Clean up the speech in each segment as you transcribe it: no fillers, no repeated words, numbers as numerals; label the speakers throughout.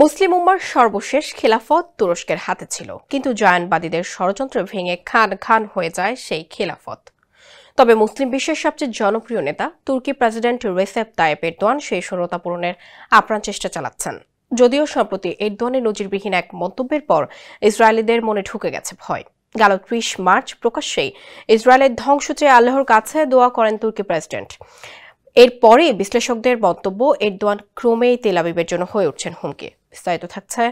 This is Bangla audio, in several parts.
Speaker 1: মুসলিম উম্মার সর্বশেষ খিলাফত তুরস্কের হাতে ছিল, কিন্তু জায়নবাদীদের ষড়যন্ত্র ভেঙে খান খান হয়ে যায় সেই খিলাফত। তবে মুসলিম বিশ্বের সবচেয়ে জনপ্রিয় নেতা তুর্কি প্রেসিডেন্ট রেসেপ তাইয়েপ এরদোয়ান সেই শূন্যতা পূরণের আপ্রাণ চেষ্টা চালাচ্ছেন। যদিও সম্প্রতি এরদোয়ানের নজিরবিহীন এক মন্তব্যের পর ইসরায়েলিদের মনে ঢুকে গেছে ভয়। গেল ৩০ মার্চ প্রকাশ্যেই ইসরায়েলের ধ্বংস চেয়ে আল্লাহর কাছে দোয়া করেন তুর্কি প্রেসিডেন্ট। এরপরে বিশ্লেষকদের বক্তব্য, এরদোয়ান ক্রমেই তেল আবিবের জন্য হয়ে উঠছেন হুমকি। বিস্তারিত থাকছে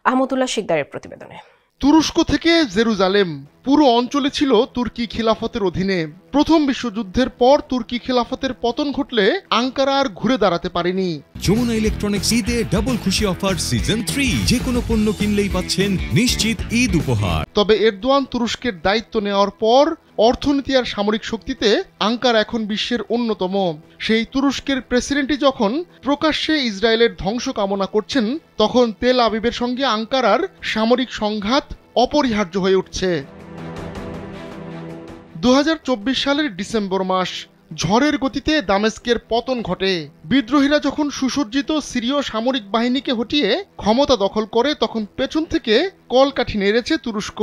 Speaker 1: আহমদুল্লাহ শিকদারের প্রতিবেদনে।
Speaker 2: তুরস্ক থেকে জেরুজালেম পুরো অঞ্চলে ছিল তুর্কি খিলাফতের অধীনে। প্রথম বিশ্বযুদ্ধের পর তুর্কি খিলাফতের পতন ঘটলে আঙ্কারা আর ঘুরে দাঁড়াতে পারেনি।
Speaker 3: যমুনা ইলেকট্রনিক্স ঈদে ডাবল খুশি অফার সিজন 3, যে কোনো পণ্য কিনলেই পাচ্ছেন নিশ্চিত ঈদ উপহার।
Speaker 2: তবে এরদোয়ান তুরস্কের দায়িত্ব নেওয়ার পর অর্থনীতি আর সামরিক শক্তিতে আঙ্কারা এখন বিশ্বের অন্যতম। সেই তুরস্কের প্রেসিডেন্টই যখন প্রকাশ্যে ইসরায়েলের ধ্বংস কামনা করছেন, তখন তেল আবিবের সঙ্গে আঙ্কারার সামরিক সংঘাত অপরিহার্য হয়ে উঠছে। ২০২৪ সালের ডিসেম্বর মাস, ঝড়ের গতিতে দামেস্কের পতন ঘটে। বিদ্রোহীরা যখন সুসজ্জিত সিরীয় সামরিক বাহিনীকে হটিয়ে ক্ষমতা দখল করে, তখন পেছন থেকে কলকাঠি নেড়েছে তুরস্ক।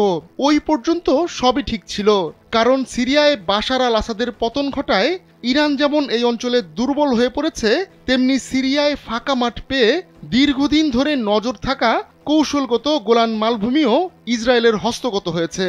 Speaker 2: ওই পর্যন্ত সবই ঠিক ছিল, কারণ সিরিয়ায় বাশার আল আসাদের পতন ঘটায় ইরান যেমন এই অঞ্চলে দুর্বল হয়ে পড়েছে, তেমনি সিরিয়ায় ফাঁকা মাঠ পেয়ে দীর্ঘদিন ধরে নজর থাকা কৌশলগত গোলান মালভূমিও ইসরায়েলের হস্তগত হয়েছে।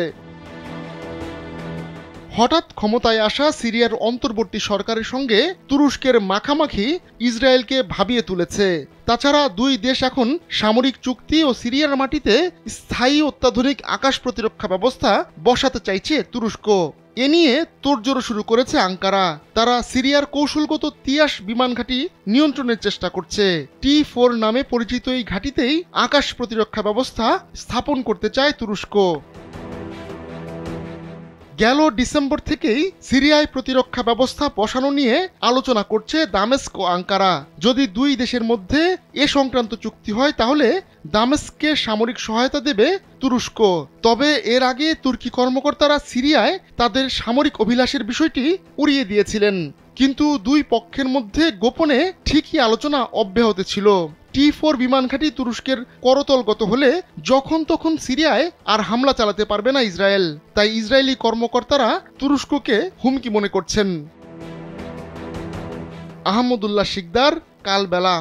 Speaker 2: হঠাৎ ক্ষমতায় আসা সিরিয়ার অন্তর্বর্তী সরকারের সঙ্গে তুরস্কের মাখামাখি ইসরায়েলকে ভাবিয়ে তুলেছে। তাছাড়া দুই দেশ এখন সামরিক চুক্তি ও সিরিয়ার মাটিতে স্থায়ী অত্যাধুনিক আকাশ প্রতিরক্ষা ব্যবস্থা বসাতে চাইছে তুরস্ক। এ নিয়ে তোড়জোড় শুরু করেছে আঙ্কারা। তারা সিরিয়ার কৌশলগত তিয়াস বিমান ঘাঁটি নিয়ন্ত্রণের চেষ্টা করছে। T4 নামে পরিচিত এই ঘাঁটিতেই আকাশ প্রতিরক্ষা ব্যবস্থা স্থাপন করতে চায় তুরস্ক। গেল ডিসেম্বর থেকেই সিরিয়ায় প্রতিরক্ষা ব্যবস্থা বসানো নিয়ে আলোচনা করছে দামেস্ক ও আঙ্কারা। যদি দুই দেশের মধ্যে এ সংক্রান্ত চুক্তি হয়, তাহলে দামেস্ককে সামরিক সহায়তা দেবে তুরস্ক। তবে এর আগে তুর্কি কর্মকর্তারা সিরিয়ায় তাদের সামরিক অভিলাষের বিষয়টি উড়িয়ে দিয়েছিলেন, কিন্তু দুই পক্ষের মধ্যে গোপনে ঠিকই আলোচনা অব্যাহত ছিল। T4 বিমান ঘাঁটি তুরস্কের করতলগত হলে যখন তখন সিরিয়ায় আর হামলা চালাতে পারবে না ইসরায়েল। তাই ইসরায়েলি কর্মকর্তারা তুরস্ককে হুমকি মনে করছেন। আহমদুল্লাহ শিকদার, কালবেলা।